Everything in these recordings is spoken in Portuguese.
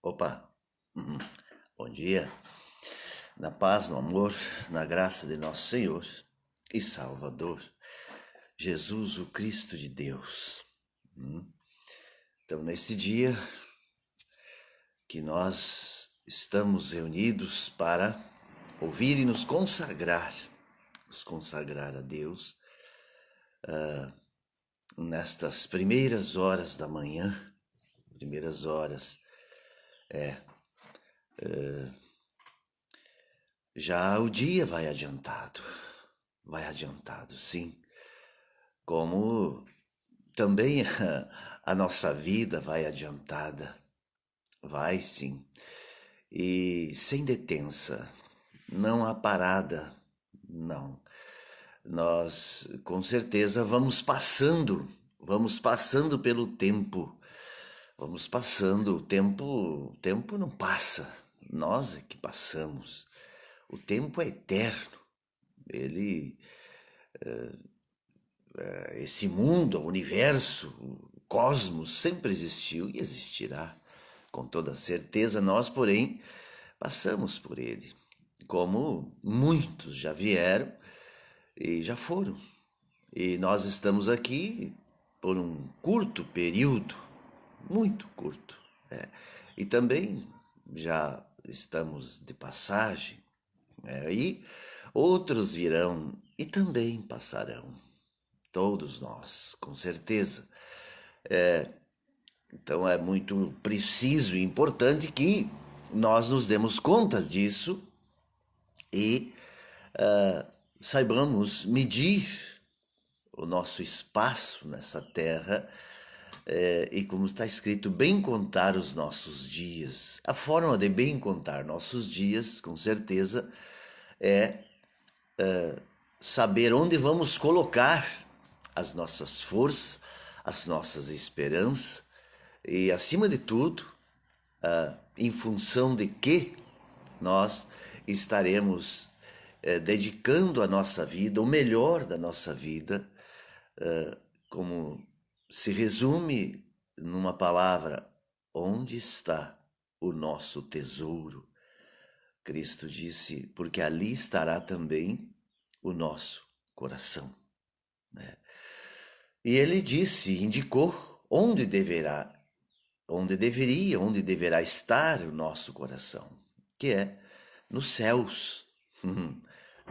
Opa, uhum. Bom dia, na paz, no amor, na graça de nosso Senhor e Salvador, Jesus, o Cristo de Deus. Então, nesse dia que nós estamos reunidos para ouvir e nos consagrar a Deus, nestas primeiras horas da manhã, já o dia vai adiantado, sim, como também a nossa vida vai adiantada, vai sim, e sem detença, não há parada, não. Nós com certeza vamos passando pelo tempo, o tempo não passa, nós é que passamos. O tempo é eterno, ele, esse mundo, o universo, o cosmos sempre existiu e existirá, com toda certeza. Nós, porém, passamos por ele, como muitos já vieram e já foram. E nós estamos aqui por um curto período, muito curto. E também já estamos de passagem, e outros virão e também passarão. Todos nós, com certeza. Então é muito preciso e importante que nós nos demos conta disso e saibamos medir o nosso espaço nessa terra, e como está escrito, bem contar os nossos dias. A forma de bem contar nossos dias, com certeza, é saber onde vamos colocar as nossas forças, as nossas esperanças e, acima de tudo, em função de que nós estaremos dedicando a nossa vida, o melhor da nossa vida, como se resume numa palavra: onde está o nosso tesouro? Cristo disse, porque ali estará também o nosso coração. E ele disse, indicou onde deverá estar o nosso coração, que é nos céus.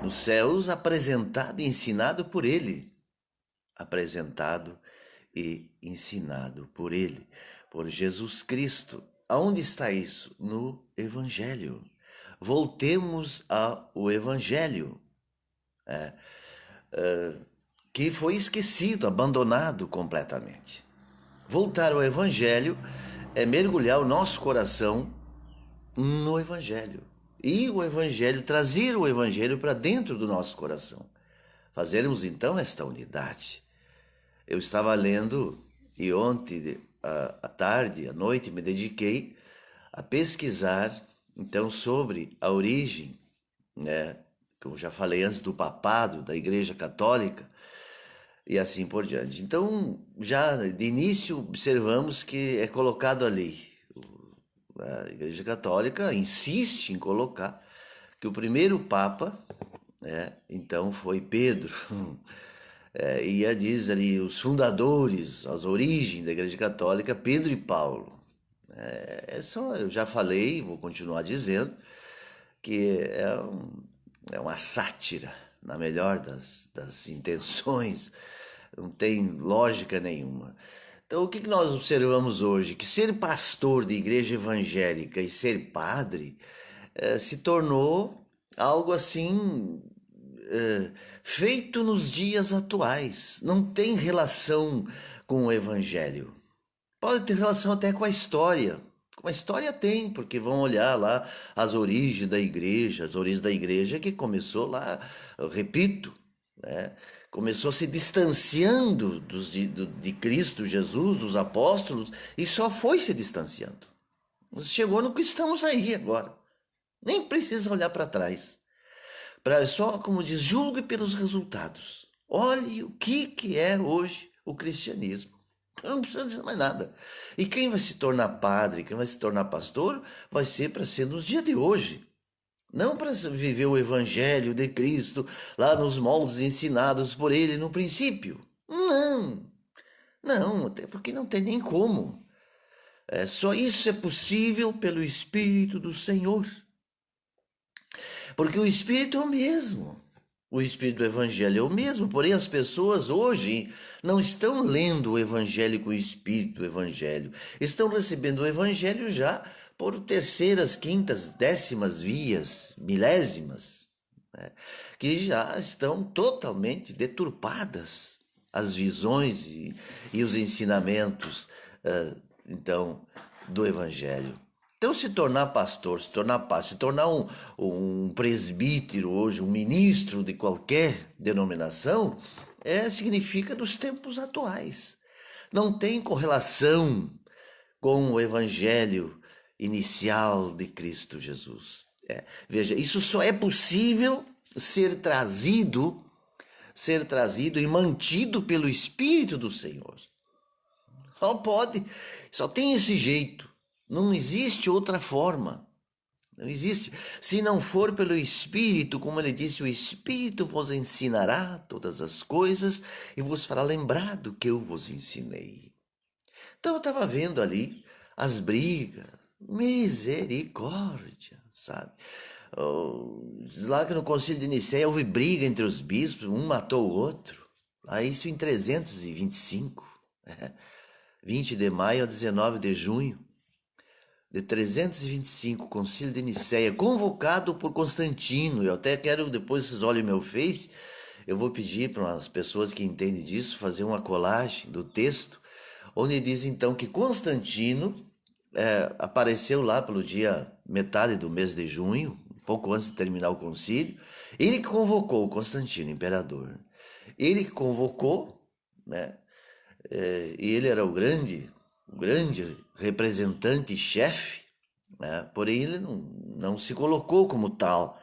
Nos céus, apresentado e ensinado por ele. Apresentado e ensinado por ele, por Jesus Cristo. Aonde está isso? No Evangelho. Voltemos ao Evangelho, que foi esquecido, abandonado completamente. Voltar ao Evangelho é mergulhar o nosso coração no Evangelho. E o Evangelho, trazer o Evangelho para dentro do nosso coração. Fazermos então esta unidade. Eu estava lendo e ontem, à tarde, à noite, me dediquei a pesquisar então sobre a origem, como já falei antes, do papado, da Igreja Católica e assim por diante. Então, já de início, observamos que é colocado ali. A Igreja Católica insiste em colocar que o primeiro Papa, então, foi Pedro. E diz ali os fundadores, as origens da Igreja Católica, Pedro e Paulo. Eu já falei, vou continuar dizendo, que é uma sátira, na melhor das intenções, não tem lógica nenhuma. Então, o que nós observamos hoje? Que ser pastor de igreja evangélica e ser padre se tornou algo assim feito nos dias atuais. Não tem relação com o evangelho. Pode ter relação até com a história. Com a história tem, porque vão olhar lá as origens da igreja que começou lá, eu repito, começou se distanciando de Cristo Jesus, dos apóstolos, e só foi se distanciando. Chegou no que estamos aí agora. Nem precisa olhar para trás. Só, como diz, julgue pelos resultados. Olhe o que é hoje o cristianismo. Não precisa dizer mais nada. E quem vai se tornar padre, quem vai se tornar pastor, vai ser para ser nos dias de hoje. Não para viver o evangelho de Cristo lá nos moldes ensinados por ele no princípio. Não, não, até porque não tem nem como. Só isso é possível pelo Espírito do Senhor. Porque o Espírito é o mesmo. O Espírito do Evangelho é o mesmo, porém as pessoas hoje não estão lendo o Evangelho com o Espírito do Evangelho. Estão recebendo o Evangelho já por terceiras, quintas, décimas vias, milésimas, né? Que já estão totalmente deturpadas as visões e os ensinamentos, então, do Evangelho. Então, se tornar pastor, se tornar padre, se tornar um presbítero hoje, um ministro de qualquer denominação, significa dos tempos atuais. Não tem correlação com o evangelho inicial de Cristo Jesus. Veja, isso só é possível ser trazido e mantido pelo Espírito do Senhor. Só pode, só tem esse jeito. Não existe outra forma. Não existe. Se não for pelo Espírito, como ele disse, o Espírito vos ensinará todas as coisas e vos fará lembrar do que eu vos ensinei. Então eu estava vendo ali as brigas, misericórdia, sabe? Diz lá que no Concílio de Nicéia houve briga entre os bispos, um matou o outro. Isso em 325, 20 de maio a 19 de junho. De 325, Concílio de Nicéia, convocado por Constantino. Eu até quero, depois vocês olhem meu Face, eu vou pedir para as pessoas que entendem disso fazer uma colagem do texto, onde diz então que Constantino apareceu lá pelo dia metade do mês de junho, um pouco antes de terminar o concílio. Ele que convocou Constantino, imperador. Ele que convocou, né? E ele era o grande representante e chefe, né? Porém ele não se colocou como tal,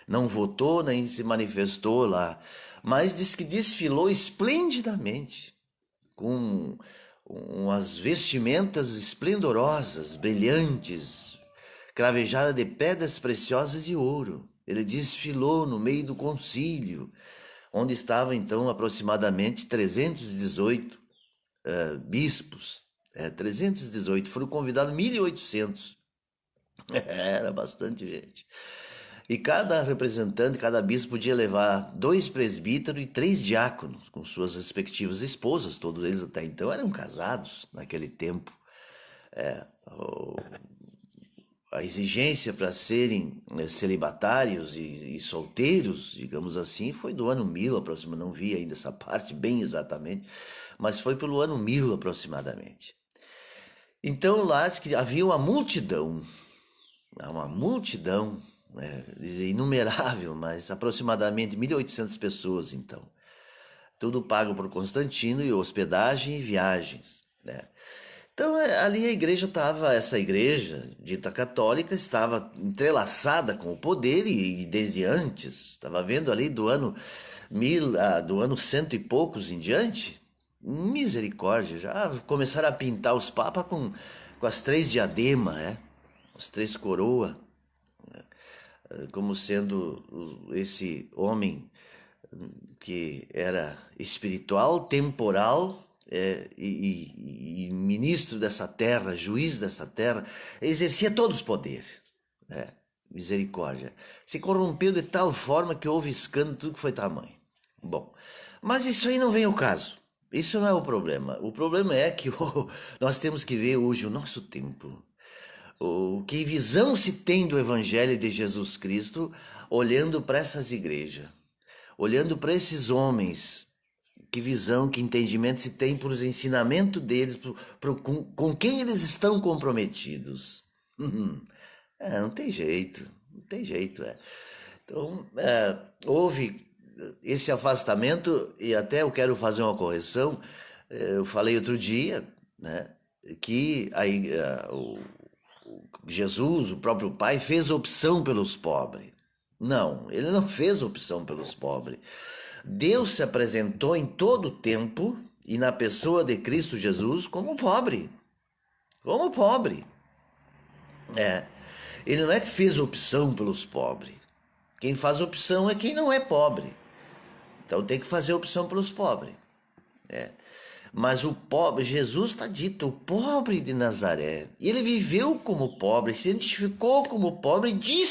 não votou nem se manifestou lá, mas diz que desfilou esplendidamente, com umas vestimentas esplendorosas, brilhantes, cravejada de pedras preciosas e ouro. Ele desfilou no meio do concílio, onde estavam então aproximadamente 318 bispos. 318, foram convidados 1.800. Era bastante gente. E cada representante, cada bispo podia levar 2 presbíteros e 3 diáconos, com suas respectivas esposas. Todos eles até então eram casados naquele tempo. A exigência para serem celibatários e solteiros, digamos assim, foi do ano 1000 aproximadamente. Não vi ainda essa parte bem exatamente, mas foi pelo ano 1000 aproximadamente. Então lá diz que havia uma multidão, inumerável, mas aproximadamente 1.800 pessoas então. Tudo pago por Constantino, e hospedagem e viagens, né? Então ali a igreja estava, essa igreja dita católica, estava entrelaçada com o poder e desde antes, estava vendo ali do ano 1000, do ano 100 e poucos em diante, misericórdia, já começaram a pintar os papas com as 3 diademas, as 3 coroas, como sendo esse homem que era espiritual, temporal, e ministro dessa terra, juiz dessa terra, exercia todos os poderes, misericórdia. Se corrompeu de tal forma que houve escândalo, tudo que foi tamanho. Bom, mas isso aí não vem ao caso. Isso não é o problema. O problema é que nós temos que ver hoje o nosso tempo. Que visão se tem do Evangelho de Jesus Cristo olhando para essas igrejas, olhando para esses homens. Que visão, que entendimento se tem para os ensinamentos deles, com quem eles estão comprometidos. Não tem jeito, não tem jeito. Então, houve esse afastamento, e até eu quero fazer uma correção. Eu falei outro dia, né, que Jesus, o próprio Pai, fez opção pelos pobres. Não, ele não fez opção pelos pobres. Deus se apresentou em todo o tempo e na pessoa de Cristo Jesus como pobre. Como pobre. Ele não é que fez opção pelos pobres. Quem faz opção é quem não é pobre. Então tem que fazer opção pelos pobres. Mas o pobre, Jesus está dito, o pobre de Nazaré. E ele viveu como pobre, se identificou como pobre e disse